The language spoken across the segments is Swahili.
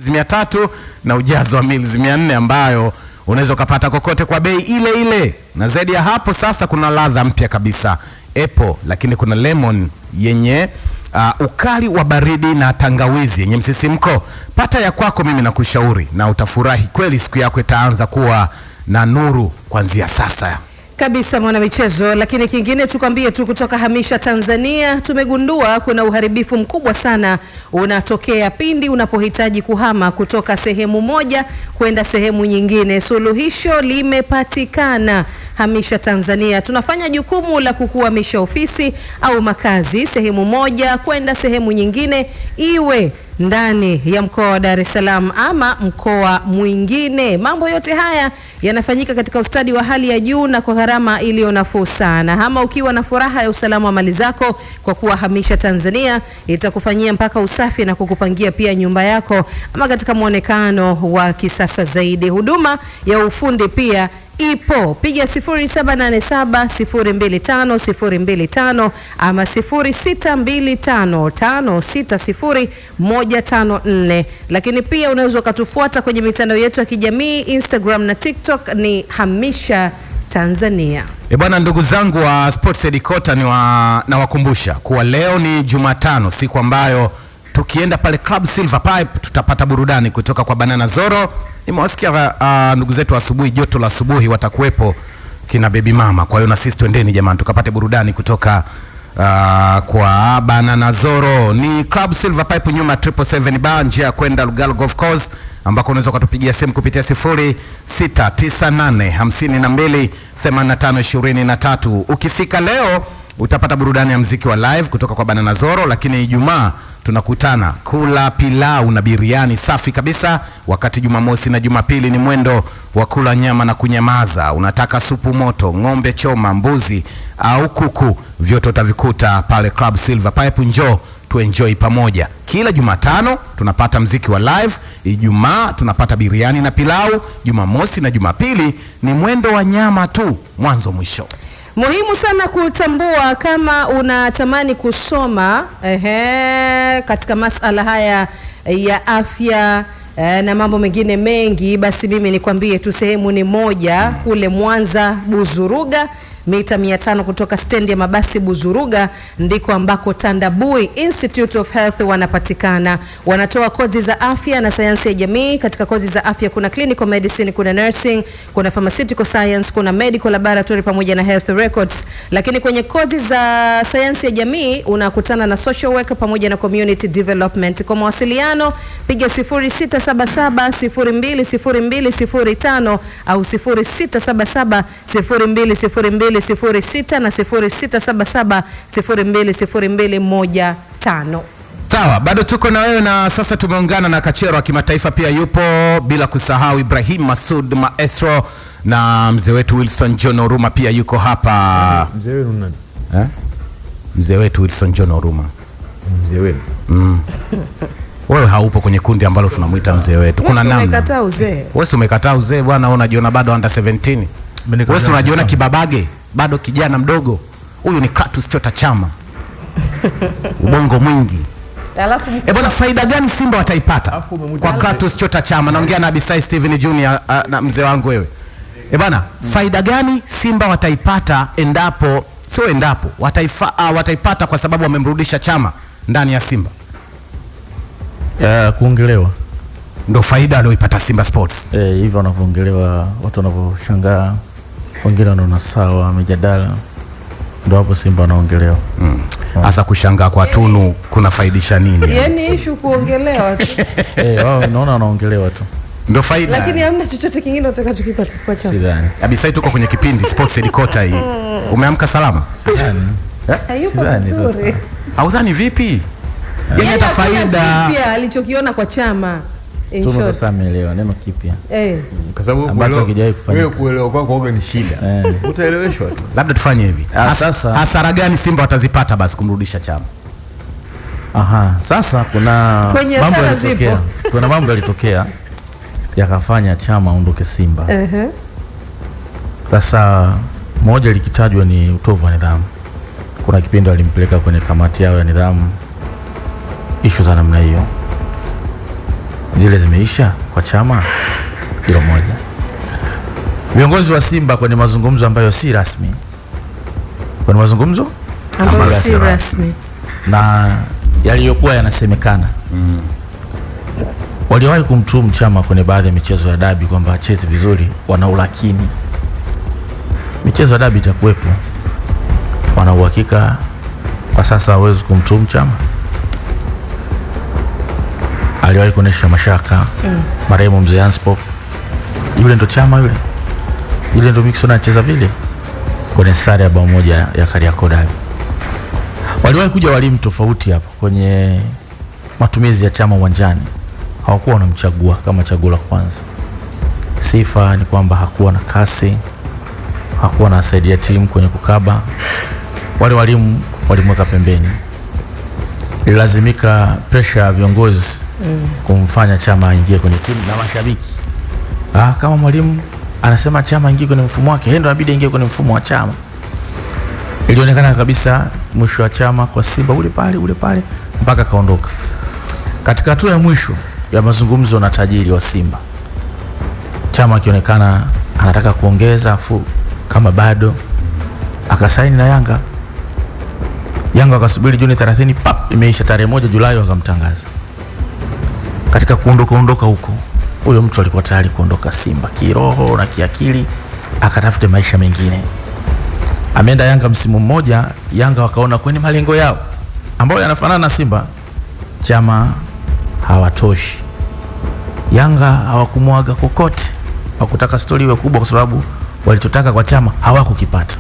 mils 300 na ujazo wa mils 400 ambayo unaweza kupata kokote kwa bei ile ile. Na zaidi ya hapo sasa kuna ladha mpya kabisa, apple, lakini kuna lemon yenye ukali wa baridi na tangawizi yenye msisimko. Pata ya kwako, mimi nakushauri na utafurahi kweli, siku yako itaanza kuwa na nuru kuanzia sasa. Kabisa mwana michezo. Lakini kingine tukwambie tu kutoka Hamisha Tanzania, tumegundua kuna uharibifu mkubwa sana unatokea pindi unapohitaji kuhama kutoka sehemu moja kwenda sehemu nyingine. Suluhisho limepatikana. Hamisha Tanzania tunafanya jukumu la kukuhamisha ofisi au makazi sehemu moja kwenda sehemu nyingine, iwe ndani ya mkoa wa Dar es Salaam ama mkoa mwingine. Mambo yote haya yanafanyika katika ustadi wa hali ya juu na kwa gharama iliyo nafuu sana. Hama ukiwa na furaha ya usalama wa mali zako, kwa kuwa Hamisha Tanzania itakufanyia mpaka usafi na kukupangia pia nyumba yako ama katika muonekano wa kisasa zaidi. Huduma ya ufundi pia ipo. Piga 0787025025 ama 0625560154. Lakini pia unaweza ukatufuata kwenye mitandao yetu ya kijamii, Instagram na TikTok ni Hamisha Tanzania. Bwana, ndugu zangu wa Sports Headquarter na wakumbusha kuwa leo ni Jumatano, siku ambayo tukienda pale Club Silver Pipe tutapata burudani kutoka kwa Banana Zoro. Nimewasikia ndugu zetu asubuhi, joto la asubuhi watakuwepo kina baby mama. Kwa hiyo na sisi twendeni jamani tukapate burudani kutoka kwa Banana Zoro. Ni Club Silver Pipe nyuma 777 bar, njia ya kwenda Lugalo Golf Course, ambako unaweza kutupigia simu kupitia 0698528523. Ukifika leo utapata burudani ya muziki wa live kutoka kwa Banana Zoro, lakini Ijumaa tunakutana kula pilau na biriani safi kabisa, wakati Jumamosi na Jumapili ni mwendo wa kula nyama na kunyamaza. Unataka supu moto, ng'ombe choma, mbuzi au kuku, vyote utavikuta pale Club Silver Pipe. Njoo tuenjoy pamoja. Kila Jumatano tunapata muziki wa live, Ijumaa tunapata biriani na pilau, Jumamosi na Jumapili ni mwendo wa nyama tu mwanzo mwisho. Muhimu sana kutambua kama unatamani kusoma katika masala haya ya afya na mambo mengine mengi, basi mimi nikwambie tu sehemu ni moja kule Mwanza Buzuruga, mita 500 kutoka stendi ya mabasi Buzuruga, ndiko ambako Tandabui Institute of Health wanapatikana. Wanatoa kozi za afya na sayansi ya jamii. Katika kozi za afya kuna clinical medicine, kuna nursing, kuna pharmaceutical science, kuna medical laboratory pamoja na health records. Lakini kwenye kozi za sayansi ya jamii unakutana na social work pamoja na community development. Kwa mawasiliano piga 0677020205 au 0677020206 na 0677020215. Sawa, bado tuko na wewe, na sasa tumeungana na kachero wa kimataifa pia yupo, bila kusahau Ibrahim Masud Maestro, na mzee wetu Wilson John Oruma pia yuko hapa. Mzee wetu nani? Mzee wetu Wilson John Oruma. Mzee wetu. Wewe haupo kwenye kundi ambalo tunamuita mzee wetu. Kuna namna. Umekataa uzee. Wewe umekataa uzee bwana, unajiona bado under 17. Wewe unajiona kibabage, bado kijana mdogo. Huyu ni Clatous Chota Chama. Ubongo mwingi. Alafu bwana, faida gani Simba wataipata kwa Clatous Chota Chama? Naongea na Abisai Steven Junior na mzee wangu wewe. Bwana, faida gani Simba wataipata wataipata kwa sababu wamemrudisha Chama ndani ya Simba? Kuongelewa. Ndio faida aliyoipata Simba Sports. Hivyo wanavyoongelewa, watu wanavyoshangaa, wengine wanaona sawa, mijadala, ndio hapo Simba wanaongelewa. Hasa kushangaa kwa Tunu kuna faidisha nini? Yaani issue kuongelewa tu. Wao naona wanaongelewa tu. Ndio faida. Lakini hamna chochote kingine utakachokipata kwa Chama. Sidhani. Abisai, tuko kwenye kipindi Sports Headquarter hii. Umeamka salama? Sidhani. Hayuko vizuri. Haudhani vipi? Yeye hata faida pia alichokiona kwa Chama. Tuno sasa ameelewa neno kipya. Kwa sababu wewe kuelewa kwako ni shida. Utaeleweshwa tu. Labda tufanye hivi. Sasa hasara gani Simba watazipata basi kumrudisha Chama? Sasa kuna mambo yalitokea. Kuna mambo yalitokea yakafanya Chama aondoke Simba. Sasa moja likitajwa ni utovu wa nidhamu. Kuna kipindi walimpeleka kwenye kamati yao ya nidhamu, issue za namna hiyo. zile zimeisha kwa chama. Hilo moja. Viongozi wa Simba kwenye mazungumzo ambayo si rasmi, kwenye mazungumzo ambayo si rasmi na yaliyokuwa yanasemekana, waliwahi kumtuhumu Chama kwenye baadhi ya michezo ya dabi kwamba acheze vizuri, wana ulakini. Michezo ya dabi itakuwepo, wana uhakika kwa sasa hawezi kumtuhumu Chama. Aliwahi kuonesha mashaka marehemu mzee Hanspop, yule ndo Chama yule ndo Mixon anacheza vile kwenye sare ya bao moja ya Kariakoo dabi. Waliwahi kuja walimu tofauti hapo kwenye matumizi ya Chama uwanjani, hawakuwa wanamchagua kama chaguo la kwanza. Sifa ni kwamba hakuwa na kasi, hakuwa na saidia timu kwenye kukaba. Wale walimu walimweka pembeni. Ilazimika pressure ya viongozi kumfanya Chama aingie kwenye timu na mashabiki. Kama mwalimu anasema Chama aingie kwenye mfumo wake, yeye ndo inabidi aingie kwenye mfumo wa Chama. Ilionekana kabisa mwisho wa Chama kwa Simba ule pale mpaka kaondoka. Katika hatua ya mwisho ya mazungumzo na tajiri wa Simba, Chama akionekana anataka kuongeza, afu kama bado akasaini na Yanga. Yanga wakasubiri Juni 30, imeisha tarehe 1 Julai wakamtangaza. Katika kuondoka huko, huyo mtu alikuwa tayari kuondoka Simba kiroho na kiakili, akatafute maisha mengine. Ameenda Yanga msimu mmoja, Yanga wakaona kwenye malengo yao ambayo yanafanana na Simba, Chama hawatoshi. Yanga hawakumwaga kokote, hawakutaka stori iwe kubwa kwa sababu walichotaka kwa Chama hawakukipata.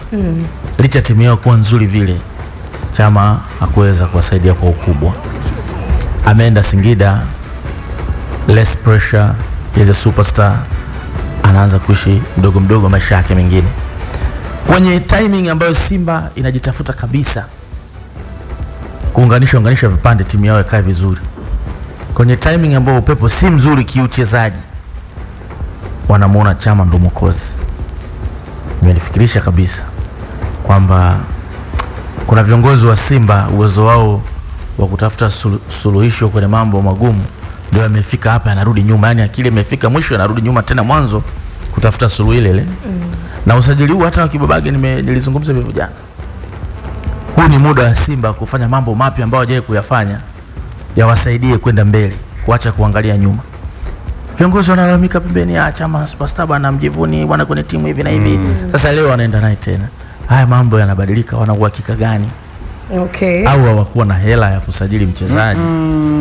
Licha timu yao kuwa nzuri vile, Chama hakuweza kuwasaidia kwa ukubwa. Ameenda Singida, less pressure, he's a superstar, anaanza kuishi mdogo maisha yake mengine. Kwenye timing ambayo Simba inajitafuta kabisa kuunganisha vipande timu yao ikae vizuri, kwenye timing ambayo upepo si mzuri kiuchezaji, wanamuona Chama ndo mwokozi. Nimelifikirisha kabisa kwamba kuna viongozi wa Simba uwezo wao wa kutafuta suluhisho kwenye mambo magumu ndio amefika hapa, anarudi nyuma, yani akili imefika mwisho, anarudi nyuma tena mwanzo kutafuta suluhu ile. Na usajili huu hata Kibabage nilizungumza hivyo jana. Huu ni muda wa Simba kufanya mambo mapya ambayo hawajawahi kuyafanya, yawasaidie kwenda mbele, kuacha kuangalia nyuma. Viongozi wanalalamika pembeni, Chama superstar bwana, mjivuni bwana kwenye timu hivi na hivi. Sasa leo wanaenda naye tena. Haya mambo yanabadilika, wana uhakika gani? Okay. Au hawakuwa na hela ya kusajili mchezaji.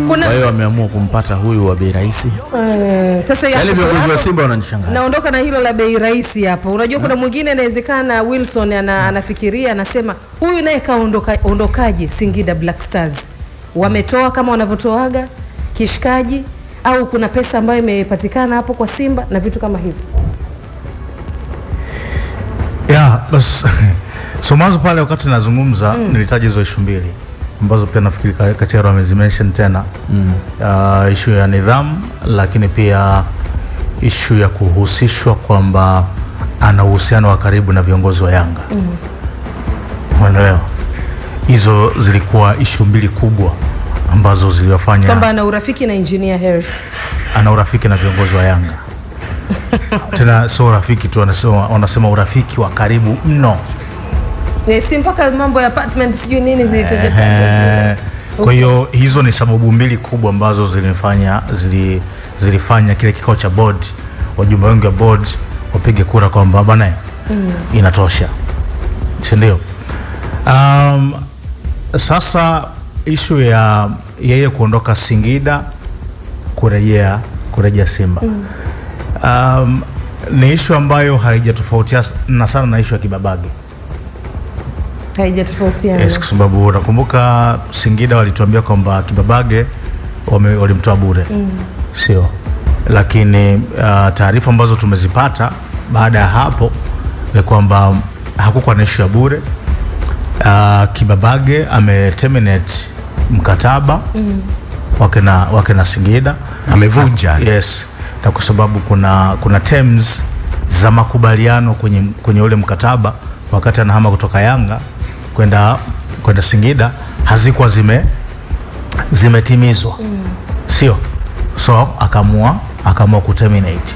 Kwa hiyo wameamua kumpata huyu wa bei rahisi. Sasa yale viongozi wa Simba wananishangaza. Naondoka na hilo la bei rahisi hapo. Unajua kuna mwingine inawezekana Wilson anafikiria, anasema huyu naye kaondokaje Singida Black Stars? Wametoa kama wanavyotoaga kishikaji, au kuna pesa ambayo imepatikana hapo kwa Simba na vitu kama hivyo? So mwanzo pale wakati nazungumza nilitaja hizo issue mbili ambazo pia nafikiri Kachero amezimention tena. Issue ya nidhamu, lakini pia issue ya kuhusishwa kwamba ana uhusiano wa karibu na viongozi wa Yanga. Unaelewa? Hizo zilikuwa issue mbili kubwa ambazo ziliwafanya kwamba ana urafiki na Engineer Harris. Ana urafiki na viongozi wa Yanga. Tena sio urafiki tu, wanasema urafiki wa karibu mno. Si mpaka mambo ya apartment sijui nini zilitokea. Kwa hiyo hizo ni sababu mbili kubwa ambazo zilifanya kile kikao cha board, wajumbe wengi wa board wapige kura kwamba bwana inatosha. Ndio. Sasa issue ya yeye kuondoka Singida kurejea Simba. Ni issue ambayo haijatofautiana sana na issue ya Kibabage. Haijatofautiana. Yes, kwa sababu nakumbuka Singida walituambia kwamba Kibabage walimtoa bure. Sio. Lakini taarifa ambazo tumezipata baada ya hapo ni kwamba hakukuwa na issue ya bure. Kibabage terminate mkataba wake na Singida, amevunja. Yes. Na kwa sababu kuna terms za makubaliano kwenye ule mkataba wakati anahama kutoka Yanga kwenda Singida hazikuwa zimetimizwa. Sio. so akaamua kuterminate.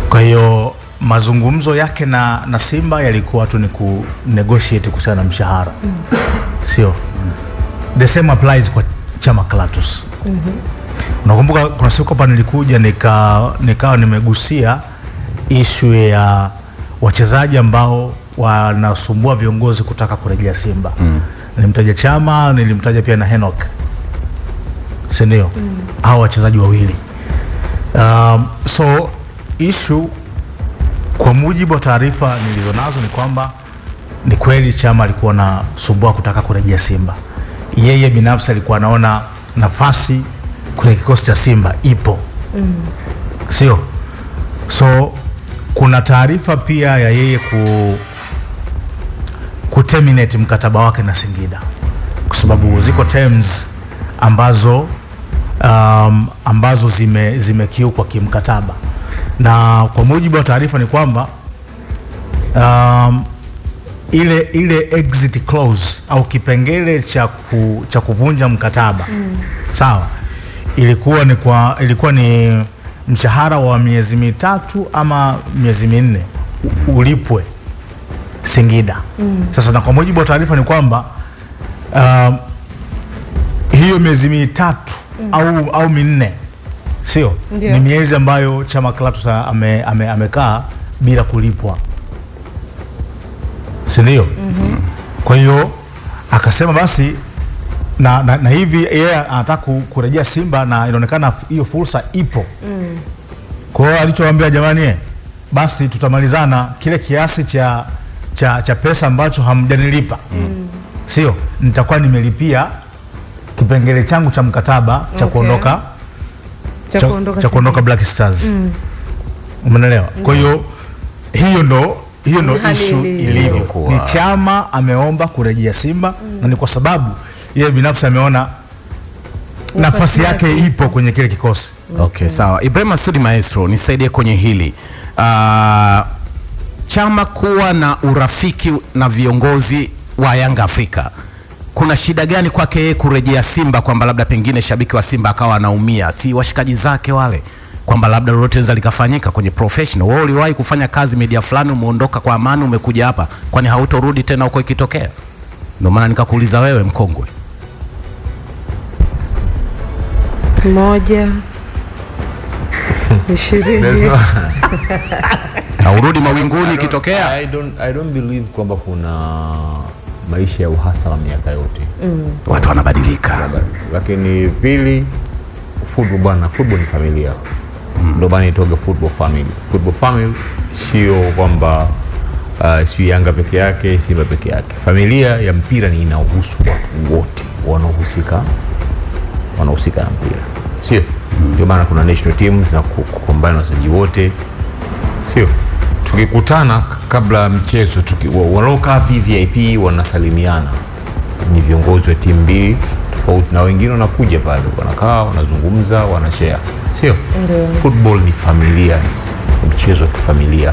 Kwa hiyo mazungumzo yake na Simba yalikuwa tu ni ku negotiate kuhusiana na mshahara. Sio. The same applies kwa Chama Clatous. Unakumbuka kuna siku hapa nilikuja nikawa nimegusia issue ya wachezaji ambao wanasumbua viongozi kutaka kurejea Simba. Nilimtaja Chama, nilimtaja pia na Henok. Si ndio? Hao wachezaji wawili. So issue kwa mujibu wa taarifa nilizonazo ni kwamba ni kweli Chama alikuwa anasumbua kutaka kurejea Simba. Yeye binafsi alikuwa anaona nafasi kwenye kikosi cha Simba ipo. Sio? So kuna taarifa pia ya yeye kuterminate mkataba wake na Singida, kwa sababu ziko terms ambazo zimekiukwa kimkataba, na kwa mujibu wa taarifa ni kwamba ile exit clause au kipengele cha kuvunja mkataba sawa, ilikuwa ni mshahara wa miezi 3 ama miezi 4 ulipwe Singida. Sasa na kwa mujibu wa taarifa ni kwamba hiyo miezi 3 au 4 sio, ni miezi ambayo Chama Clatous amekaa bila kulipwa, si ndio? Kwa hiyo akasema basi na hivi yeye anataka kurejea Simba na inaonekana hiyo fursa ipo. Kwa hiyo alichowaambia, jamani, basi tutamalizana kile kiasi cha pesa ambacho hamjanilipa. Sio, nitakuwa nimelipia kipengele changu cha mkataba cha kuondoka Black Stars. Umeelewa? Kwa hiyo hiyo ndo issue ilivyo. Ni Chama ameomba kurejea Simba na ni kwa sababu yeye binafsi ameona nafasi yake ipo kwenye kile kikosi. Okay, sawa. Ibrahim Masudi Maestro, nisaidie kwenye hili. Chama kuwa na urafiki na viongozi wa Yanga Afrika, kuna shida gani kwake yeye kurejea Simba, kwamba labda pengine shabiki wa Simba akawa anaumia, si washikaji zake wale, kwamba labda lolote linaweza likafanyika kwenye professional? Wewe uliwahi kufanya kazi media fulani, umeondoka kwa amani, umekuja hapa, kwani hautorudi tena huko ikitokea? Ndio maana nikakuuliza wewe mkongwe. Moja 20 na urudi mawinguni ikitokea. I don't believe kwamba kuna maisha ya uhasama miaka yote. Watu wanabadilika. Lakini pili, football ni familia. Ndio maana itoga football family sio kwamba sio Yanga peke yake, Simba peke yake. Familia ya mpira ni inahusu watu wote wanaohusika na mpira. Sio? Ndio maana kuna national teams na kukombana wachezaji wote. Sio? Tukikutana kabla mchezo wanaokaa VIP wanasalimiana. Ni viongozi wa timu mbili tofauti, na wengine wanakuja pale wanakaa wanazungumza wanashare. Sio? Football ni familia, mchezo wa kifamilia.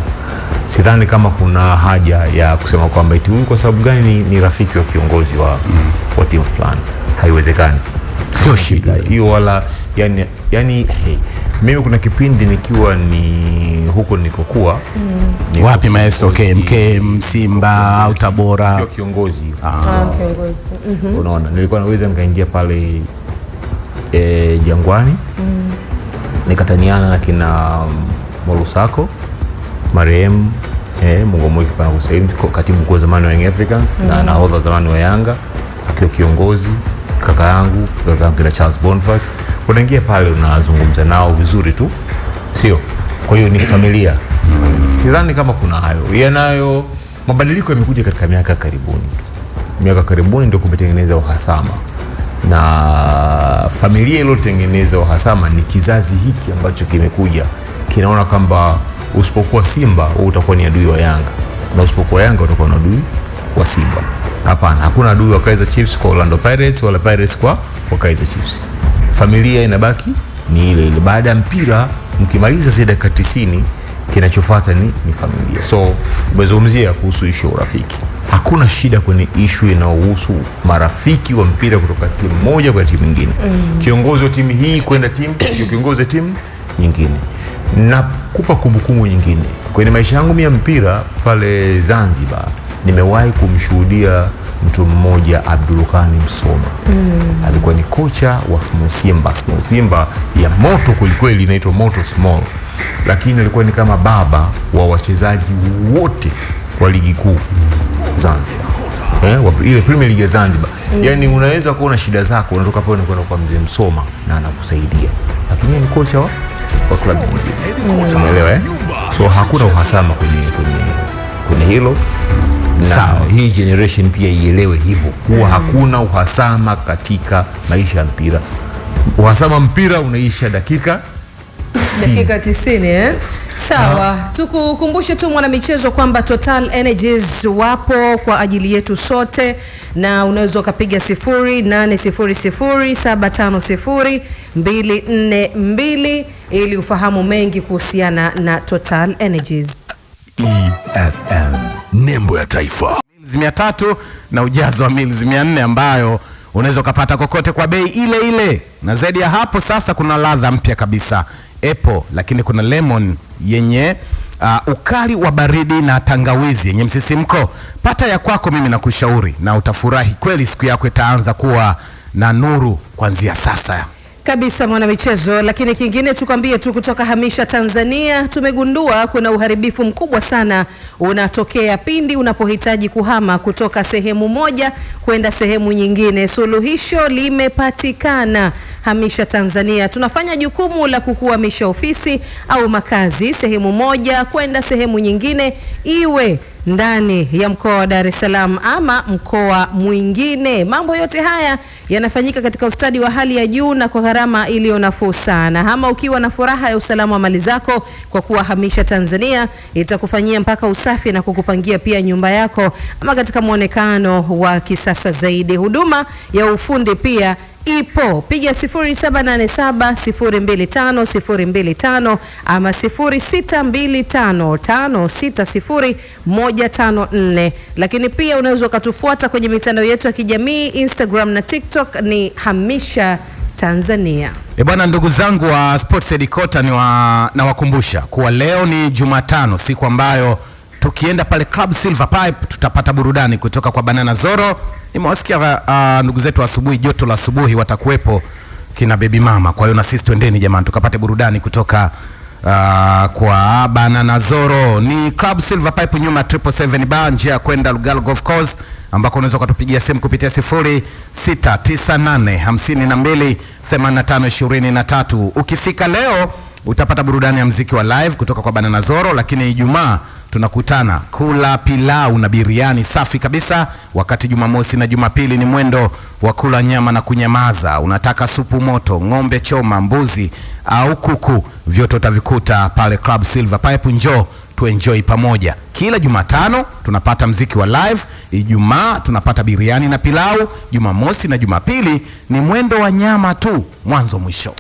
Sidhani kama kuna haja ya kusema kwamba eti huyu kwa sababu gani ni rafiki wa kiongozi wa timu fulani. Haiwezekani. Sio shida hiyo wala yani mimi kuna kipindi nikiwa ni huko nikokuwa ni wapi Maestro? KMK, Simba au Tabora? Sio kiongozi. Unaona, nilikuwa naweza nikaingia pale Jangwani nikataniana na kina Molusako marehemu Mungu mwiki pana Hussein, katibu mkuu zamani wa Young Africans na nahodha zamani wa Yanga, akiwa kiongozi kaka yangu kina Charles Boniface. Unaingia pale unazungumza nao vizuri tu, sio? Kwa hiyo ni familia. Sidhani kama kuna hayo. Yanayo mabadiliko yamekuja katika miaka karibuni ndio kumetengeneza uhasama, na familia iliyotengeneza uhasama ni kizazi hiki ambacho kimekuja kinaona kwamba usipokuwa Simba wewe utakuwa ni adui wa Yanga, na usipokuwa Yanga utakuwa ni adui wa Simba. Hapana, hakuna adui wa Kaizer Chiefs kwa Orlando Pirates wala Pirates kwa Kaizer Chiefs. Familia inabaki ni ile ile. Baada ya mpira mkimaliza zile dakika 90 kinachofuata ni familia. So umezungumzia kuhusu issue urafiki. hakuna shida kwenye issue inayohusu marafiki wa mpira kutoka timu moja kwa timu nyingine. Kiongozi wa timu hii kwenda timu kiongozi wa timu nyingine. Na kupa kumbukumbu nyingine kwenye maisha yangu ya mpira pale Zanzibar, nimewahi kumshuhudia mtu mmoja, Abdulghani Msoma. Alikuwa ni kocha wa Small Simba ya moto kwelikweli, inaitwa Moto Small, lakini alikuwa ni kama baba wa wachezaji wote wa ligi kuu Zanzibar, ile Premier League ya Zanzibar. Yani unaweza kuona shida zako, unatoka pale unakwenda kwa mzee Msoma na anakusaidia, lakini ni kocha wa klabu nyingine. Umeelewa So hakuna uhasama kwenye hilo. Sawa, hii generation pia ielewe hivyo, kuwa hakuna uhasama katika maisha ya mpira. Uhasama mpira unaisha dakika 90. Sawa, tukukumbushe tu mwanamichezo kwamba Total Energies wapo kwa ajili yetu sote, na unaweza ukapiga 0800750242 ili ufahamu mengi kuhusiana na Total Energies. EFM, nembo ya taifa. Mills 300 na ujazo wa mills 400 ambayo unaweza ukapata kokote kwa bei ile ile. Na zaidi ya hapo sasa kuna ladha mpya kabisa, apple, lakini kuna lemon yenye ukali wa baridi na tangawizi yenye msisimko. Pata ya kwako, mimi nakushauri, na utafurahi kweli. Siku yako itaanza kuwa na nuru kuanzia sasa kabisa mwanamichezo. Lakini kingine tukwambie tu kutoka Hamisha Tanzania, tumegundua kuna uharibifu mkubwa sana unatokea pindi unapohitaji kuhama kutoka sehemu moja kwenda sehemu nyingine. Suluhisho limepatikana. Hamisha Tanzania tunafanya jukumu la kukuhamisha ofisi au makazi sehemu moja kwenda sehemu nyingine, iwe ndani ya mkoa wa Dar es Salaam ama mkoa mwingine. Mambo yote haya yanafanyika katika ustadi wa hali ya juu na kwa gharama iliyo nafuu sana. Hama ukiwa na furaha ya usalama wa mali zako, kwa kuwa Hamisha Tanzania itakufanyia mpaka usafi na kukupangia pia nyumba yako ama katika muonekano wa kisasa zaidi. Huduma ya ufundi pia ipo. Piga 0787025025 ama 0625560154. Lakini pia unaweza ukatufuata kwenye mitandao yetu ya kijamii, Instagram na TikTok ni Hamisha Tanzania. Bwana, ndugu zangu wa Sports Edikota, na wakumbusha kuwa leo ni Jumatano, siku ambayo tukienda pale Club Silver Pipe tutapata burudani kutoka kwa Banana Zoro. Nimewasikia ndugu zetu asubuhi, joto la asubuhi watakuwepo kina baby mama. Kwa hiyo na sisi twendeni jamani, tukapate burudani kutoka kwa Banana Zoro. Ni Club Silver Pipe nyuma 777 bar, njia kwenda Lugalo Golf Course, ambako unaweza kutupigia simu kupitia 0698528523. Ukifika leo utapata burudani ya muziki wa live kutoka kwa Banana Zoro, lakini Ijumaa tunakutana kula pilau na biriani safi kabisa, wakati Jumamosi na Jumapili ni mwendo wa kula nyama na kunyamaza. Unataka supu moto, ng'ombe choma, mbuzi au kuku, vyote utavikuta pale Club Silver Pipe. Njoo tuenjoy pamoja. Kila Jumatano tunapata mziki wa live, Ijumaa tunapata biriani na pilau, Jumamosi na Jumapili ni mwendo wa nyama tu mwanzo mwisho.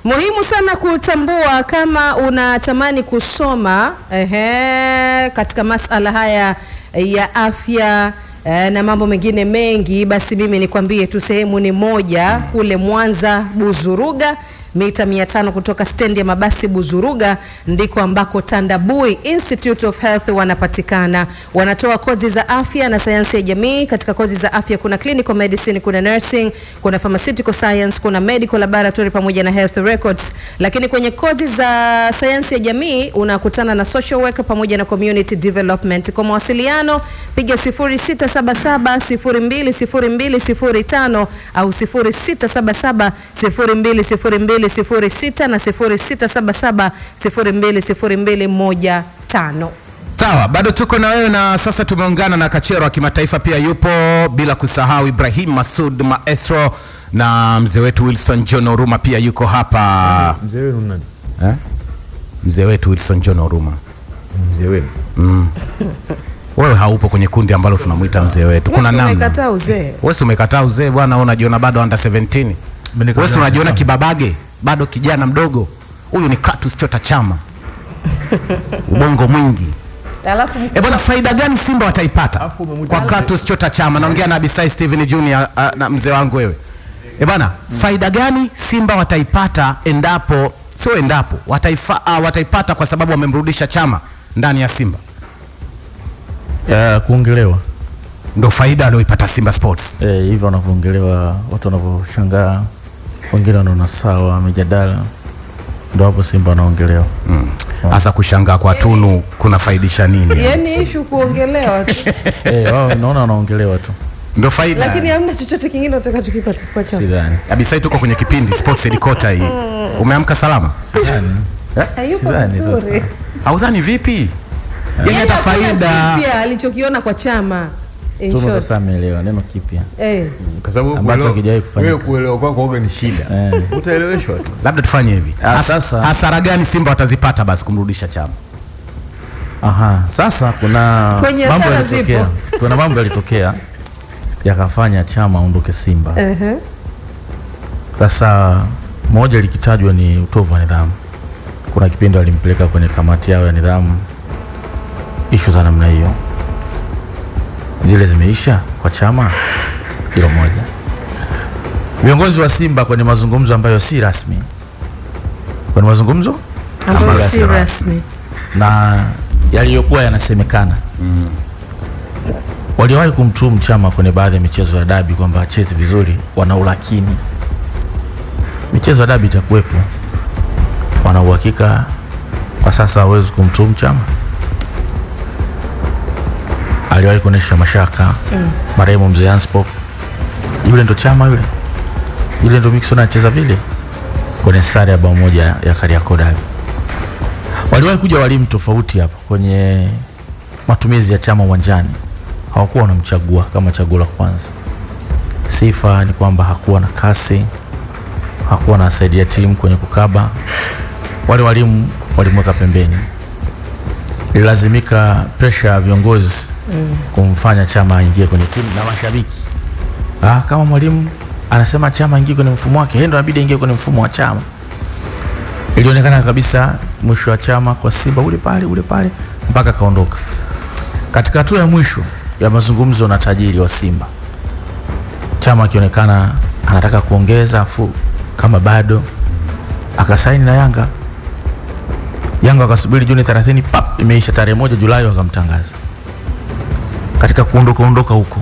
Muhimu sana kutambua kama unatamani kusoma katika masala haya ya afya na mambo mengine mengi, basi mimi nikwambie tu sehemu ni moja kule Mwanza Buzuruga, mita 500 kutoka stendi ya mabasi Buzuruga, ndiko ambako Tandabui Institute of Health wanapatikana. Wanatoa kozi za afya na sayansi ya jamii. Katika kozi za afya kuna clinical medicine, kuna nursing, kuna pharmaceutical science, kuna medical laboratory pamoja na health records. Lakini kwenye kozi za sayansi ya jamii unakutana na social work pamoja na community development. Kwa mawasiliano piga 0677020205 au 0677020206 na 0677020215. Sawa, bado tuko na wewe, na sasa tumeungana na kachero wa kimataifa pia yupo, bila kusahau Ibrahim Masud Maestro, na mzee wetu Wilson John Oruma pia yuko hapa. Mzee wenu nani? Mzee wetu Wilson John Oruma. Mzee wenu? Wewe haupo kwenye kundi ambalo tunamuita mzee wetu. Kuna namna. Umekataa uzee. Wewe umekataa uzee bwana, unajiona bado under 17. Wewe unajiona kibabage, bado kijana mdogo. Huyu ni Kratos Chota Chama. Ubongo mwingi. Alafu bwana, faida gani Simba wataipata kwa Clatous Chota Chama? Naongea na Abisai Steven Junior na mzee wangu wewe. Bwana, faida gani Simba wataipata endapo wataipata kwa sababu wamemrudisha Chama ndani ya Simba? Kuongelewa ndo faida aliyoipata Simba Sports. Hivyo wanavyoongelewa, watu wanavyoshangaa, wengine wanaona sawa, mijadala, ndo hapo Simba wanaongelewa. Hasa kushangaa kwa Tunu kuna faidisha nini? Yaani issue kuongelewa tu. Wao naona wanaongelewa tu. Ndio faida. Lakini hamna chochote kingine utakachokipata kwa Chama. Sidhani. Abisai, tuko kwenye kipindi Sports Headquarter hii. Umeamka salama? Sidhani. Hayuko vizuri. Haudhani vipi? Yaani hata faida pia alichokiona kwa Chama. In Tunu short. sasa ameelewa neno kipya. Kwa sababu wewe kuelewa kwako wewe ni shida. Utaeleweshwa tu. labda tufanye hivi. Sasa hasara gani Simba watazipata basi kumrudisha Chama? Sasa kuna Kwenye mambo hasara yalitokea. zipo. Kuna mambo yalitokea yakafanya Chama aondoke Simba. Sasa moja likitajwa ni utovu wa nidhamu. Kuna kipindi walimpeleka kwenye kamati yao ya nidhamu, issue za namna hiyo. Zile zimeisha kwa Chama, hilo moja. Viongozi wa Simba kwenye mazungumzo ambayo si rasmi, kwenye mazungumzo Ambayo si rasmi na yaliyokuwa yanasemekana, waliwahi kumtuhumu Chama kwenye baadhi ya michezo ya dabi kwamba hachezi vizuri, wanaulakini. Michezo ya dabi itakuwepo, wana uhakika kwa sasa hawezi kumtuhumu Chama. Aliwahi kuonesha mashaka marehemu mzee Hanspo, yule ndo Chama yule ndo Mixon anacheza vile kwenye sare ya bao moja ya Kariakoo Derby. Waliwahi kuja walimu tofauti hapo kwenye matumizi ya Chama uwanjani, hawakuwa wanamchagua kama chaguo la kwanza. Sifa ni kwamba hakuwa na kasi, hakuwa na saidia timu kwenye kukaba. Wale walimu walimweka pembeni. Ilazimika pressure ya viongozi kumfanya Chama aingie kwenye timu na mashabiki. Kama mwalimu anasema Chama aingie kwenye mfumo wake, yeye ndo inabidi aingie kwenye mfumo wa Chama. Ilionekana kabisa mwisho wa Chama kwa Simba ule pale mpaka kaondoka. Katika hatua ya mwisho ya mazungumzo na tajiri wa Simba, Chama akionekana anataka kuongeza, afu kama bado akasaini na Yanga wakasubiri Juni 30, imeisha tarehe 1 Julai wakamtangaza. Katika kuondoka huko,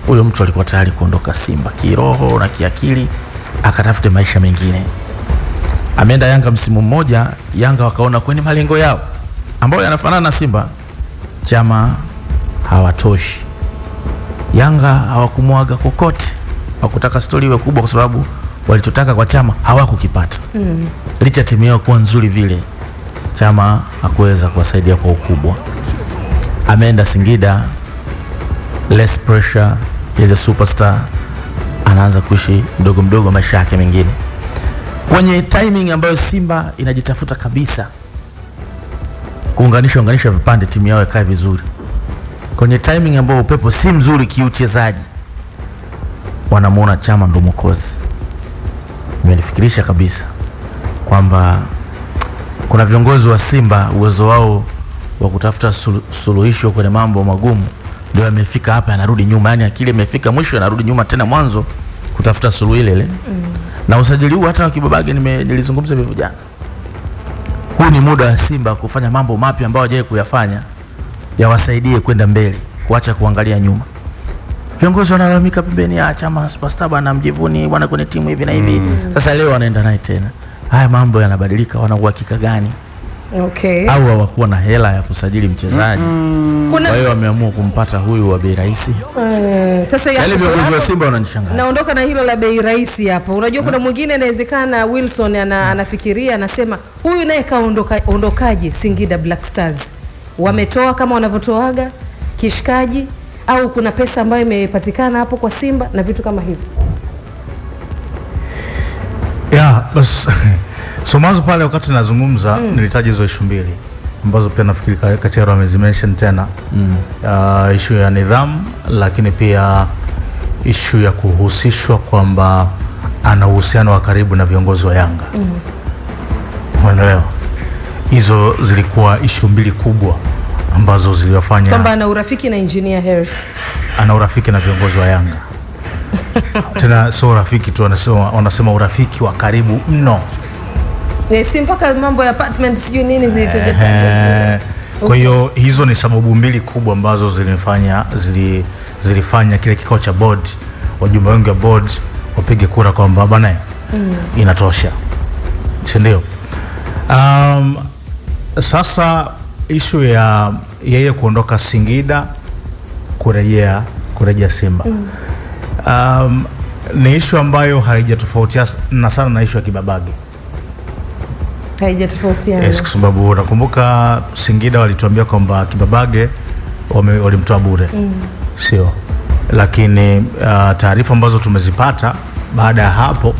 huyo mtu alikuwa tayari kuondoka Simba kiroho na kiakili, akatafute maisha mengine. Ameenda Yanga msimu mmoja, Yanga wakaona kwenye malengo yao ambayo yanafanana na Simba, Chama hawatoshi. Yanga hawakumwaga kokote, hakutaka story iwe kubwa kwa sababu walichotaka kwa Chama hawakukipata. Licha timu yao kuwa nzuri vile, Chama hakuweza kuwasaidia kwa ukubwa. Ameenda Singida, less pressure, is a superstar, anaanza kuishi mdogo maisha yake mengine. Kwenye timing ambayo Simba inajitafuta kabisa kuunganisha vipande timu yao ikae vizuri, kwenye timing ambayo upepo si mzuri kiuchezaji, wanamuona Chama ndo mwokozi. Imenifikirisha kabisa kwamba kuna viongozi wa Simba uwezo wao wa kutafuta suluhisho kwenye mambo magumu ndio yamefika hapa, yanarudi nyuma. Yani akili imefika mwisho, yanarudi nyuma tena mwanzo kutafuta suluhu ile. Na usajili huu hata Kibabage nilizungumza hivyo jana. Huu ni muda wa Simba kufanya mambo mapya ambayo hawajawahi kuyafanya, yawasaidie kwenda mbele, kuacha kuangalia nyuma. Viongozi wanalalamika pembeni, Chama superstar bwana, mjivuni bwana kwenye timu hivi na hivi. Sasa leo wanaenda naye tena. Haya mambo yanabadilika, wana uhakika gani? Okay. Au hawakuwa na hela ya kusajili mchezaji. Kwa hiyo wameamua kumpata huyu wa bei rahisi. Sasa yale viongozi wa Simba wananishangaza. Naondoka na hilo la bei rahisi hapo. Unajua kuna mwingine inawezekana Wilson anafikiria, anasema huyu naye kaondokaje Singida Black Stars? Wametoa kama wanavyotoaga kishikaji, au kuna pesa ambayo imepatikana hapo kwa Simba na vitu kama hivyo? Bas so mwanzo pale wakati nazungumza nilitaja hizo issue mbili ambazo pia nafikiri Kachero amezimention tena. Issue ya nidhamu, lakini pia issue ya kuhusishwa kwamba ana uhusiano wa karibu na viongozi wa Yanga. Unaelewa? Hizo zilikuwa issue mbili kubwa ambazo ziliwafanya kwamba ana urafiki na Engineer Hersi. Ana urafiki na viongozi wa Yanga. Tena sio urafiki tu, wanasema urafiki wa karibu mno. Si mpaka mambo ya apartment sijui nini zilitokea. Kwa hiyo hizo ni sababu mbili kubwa ambazo zilifanya kile kikao cha board, wajumbe wengi wa board wapige kura kwamba bana inatosha. Ndio. Sasa issue ya yeye kuondoka Singida kurejea Simba. Ni issue ambayo haijatofautiana sana na issue ya Kibabage. Haijatofautiana. Yes, kwa sababu nakumbuka Singida walituambia kwamba Kibabage walimtoa bure. Sio. Lakini taarifa ambazo tumezipata baada ya hapo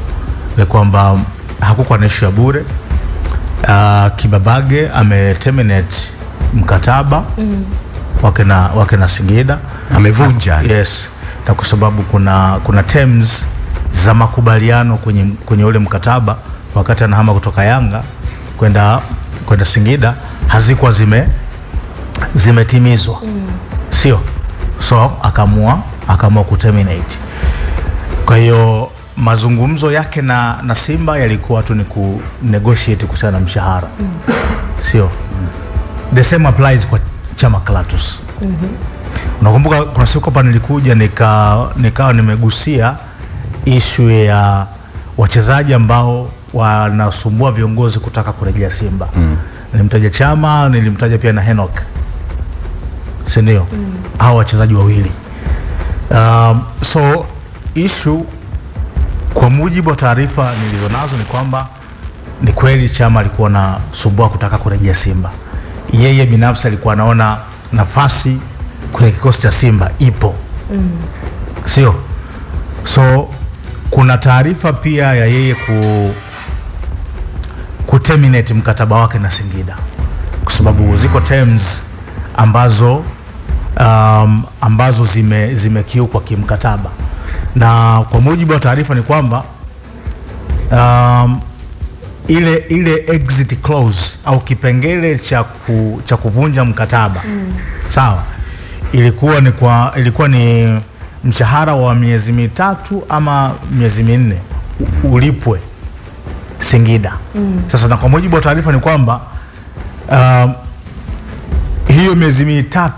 ni kwamba hakukuwa na issue ya bure. Kibabage terminate mkataba wake na Singida, amevunja. Yes, na kwa sababu kuna terms za makubaliano kwenye ule mkataba wakati anahama kutoka Yanga kwenda Singida hazikuwa zimetimizwa. Sio, so akaamua kuterminate. Kwa hiyo mazungumzo yake na Simba yalikuwa tu ni ku negotiate kuhusiana na mshahara. Sio. The same applies kwa Chama Clatous. Unakumbuka kuna siku hapa nilikuja nikawa nimegusia issue ya wachezaji ambao wanasumbua viongozi kutaka kurejea Simba. Nilimtaja Chama, nilimtaja pia na Henok. Si ndio? Hao wachezaji wawili. So issue kwa mujibu wa taarifa nilizonazo ni kwamba ni kweli Chama alikuwa na sumbua kutaka kurejea Simba. Yeye binafsi alikuwa anaona nafasi kwenye kikosi cha Simba ipo. Sio? So kuna taarifa pia ya yeye terminate mkataba wake na Singida kwa sababu ziko terms ambazo zimekiukwa kimkataba. Na kwa mujibu wa taarifa ni kwamba ile exit clause au kipengele cha kuvunja mkataba sawa, ilikuwa ni mshahara wa miezi 3 ama miezi 4 ulipwe Singida. Sasa na kwa mujibu wa taarifa ni kwamba hiyo miezi 3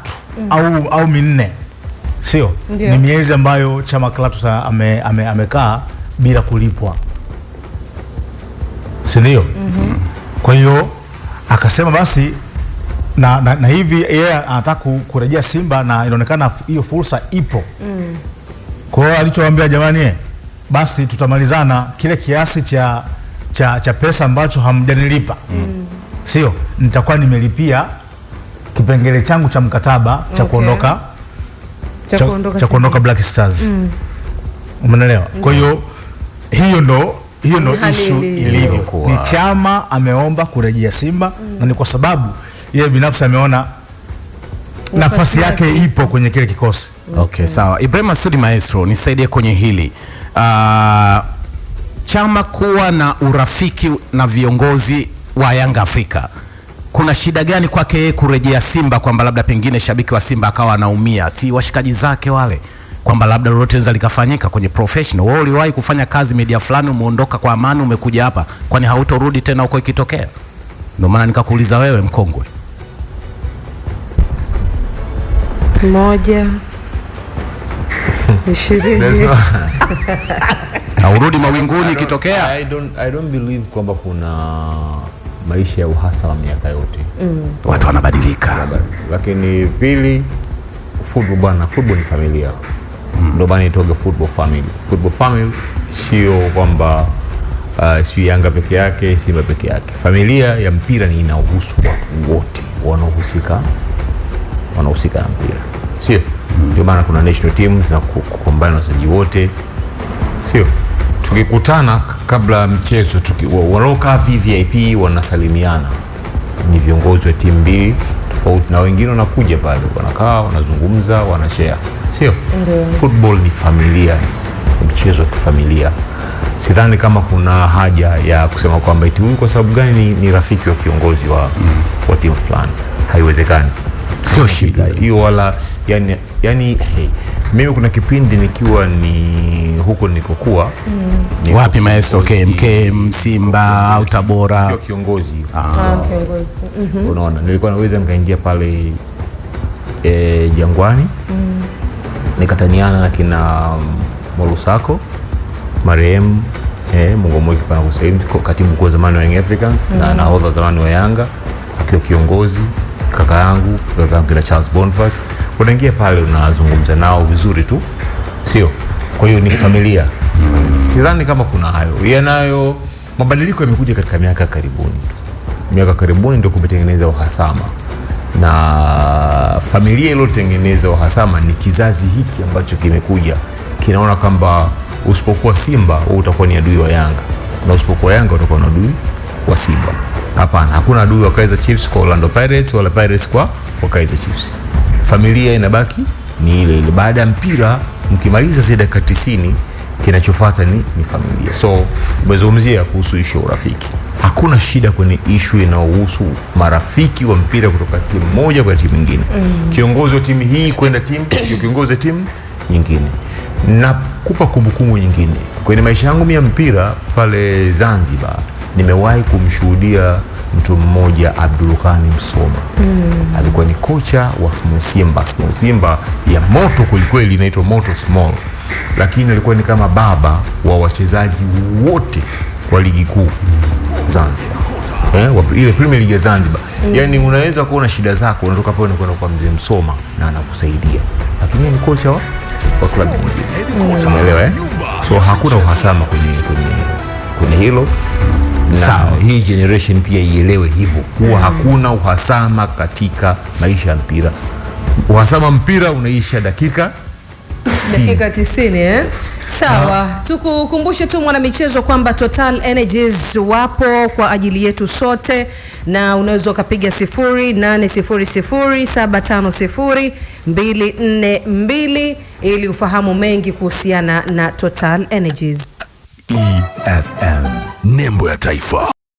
au 4 sio, ni miezi ambayo Chama Clatous amekaa bila kulipwa. Si ndio? Kwa hiyo akasema basi na hivi yeye anataka kurejea Simba na inaonekana hiyo fursa ipo. Kwa hiyo alichowaambia jamani, basi tutamalizana kile kiasi cha pesa ambacho hamjanilipa. Sio, nitakuwa nimelipia kipengele changu cha mkataba cha kuondoka Black Stars. Umeelewa? Kwa hiyo hiyo ndo issue ilivyo. Ni Chama ameomba kurejea Simba na ni kwa sababu yeye binafsi ameona nafasi yake ipo kwenye kile kikosi. Okay, sawa. Ibrahim Masudi Maestro, nisaidie kwenye hili. Chama kuwa na urafiki na viongozi wa Yanga Afrika, kuna shida gani kwake yeye kurejea Simba, kwamba labda pengine shabiki wa Simba akawa anaumia, si washikaji zake wale, kwamba labda lolote linaweza likafanyika kwenye professional? Wewe uliwahi kufanya kazi media fulani, umeondoka kwa amani, umekuja hapa, kwani hautorudi tena huko ikitokea? Ndio maana nikakuuliza wewe mkongwe. Moja 20 na urudi mawinguni ikitokea. I don't believe kwamba kuna maisha ya uhasama miaka yote. Watu wanabadilika. Lakini pili, football ni familia. Ndio maana itoga football family. Football family sio kwamba sio Yanga peke yake, Simba peke yake. Familia ya mpira ni inahusu watu wote wanaohusika na mpira. Sio? Ndio maana kuna national teams na kukombana na wachezaji wote. Sio? Tukikutana kabla mchezo wanaokaa VIP wanasalimiana. Ni viongozi wa timu mbili tofauti na wengine wanakuja pale, wanakaa, wanazungumza, wanashare. Sio? Football ni familia. Mchezo wa kifamilia. Sidhani kama kuna haja ya kusema kwamba eti huyu kwa sababu gani ni rafiki wa kiongozi wa timu fulani. Haiwezekani. Sio shida hiyo wala yani mimi kuna kipindi nikiwa ni huko nilikokuwa wapi maestro KMK Simba au Tabora sio kiongozi Kiongozi. unaona nilikuwa naweza nikaingia pale Jangwani nikataniana na kina Molusako marehemu Mungu mwiki pana Hussein katibu mkuu zamani wa Young Africans na nahodha zamani wa Yanga akiwa kiongozi kaka yangu kina Charles Boniface unaingia pale unazungumza nao vizuri tu sio kwa hiyo ni familia sidhani kama kuna hayo yanayo mabadiliko yamekuja katika miaka karibuni ndio kumetengeneza uhasama na familia iliyotengeneza uhasama ni kizazi hiki ambacho kimekuja kinaona kwamba usipokuwa Simba wewe utakuwa ni adui wa Yanga na usipokuwa Yanga utakuwa ni adui wa Simba. Hapana, hakuna adui wa Kaizer Chiefs kwa Orlando Pirates wala Pirates kwa Kaizer Chiefs. Familia inabaki ni ile ile. Baada ya mpira mkimaliza zile dakika 90 kinachofuata ni familia. So umezungumzia kuhusu issue ya urafiki. Hakuna shida kwenye issue inayohusu marafiki wa mpira kutoka timu moja kwa timu nyingine. Kiongozi wa timu hii kwenda timu kiongozi wa timu nyingine. Na kupa kumbukumbu nyingine. Kwenye maisha yangu ya mpira pale Zanzibar nimewahi kumshuhudia mtu mmoja Abdul Ghani Msoma. Alikuwa ni kocha wa Small Simba ya moto kwelikweli inaitwa Moto Small. Lakini alikuwa ni kama baba wa wachezaji wote wa ligi kuu Zanzibar. Ile Premier League ya Zanzibar. Yaani unaweza kuona shida zako unatoka pale unakwenda kwa mzee Msoma na anakusaidia. Lakini ni kocha wa klabu nyingine. Unaelewa So hakuna uhasama kwenye hilo. Na hii generation pia ielewe hivyo. Huwa hakuna uhasama katika maisha ya mpira. Uhasama mpira unaisha dakika 90 Sawa. Tukukumbushe tu mwanamichezo kwamba Total Energies wapo kwa ajili yetu sote na unaweza ukapiga 0800750242 ili ufahamu mengi kuhusiana na Total Energies. EFM, nembo ya taifa.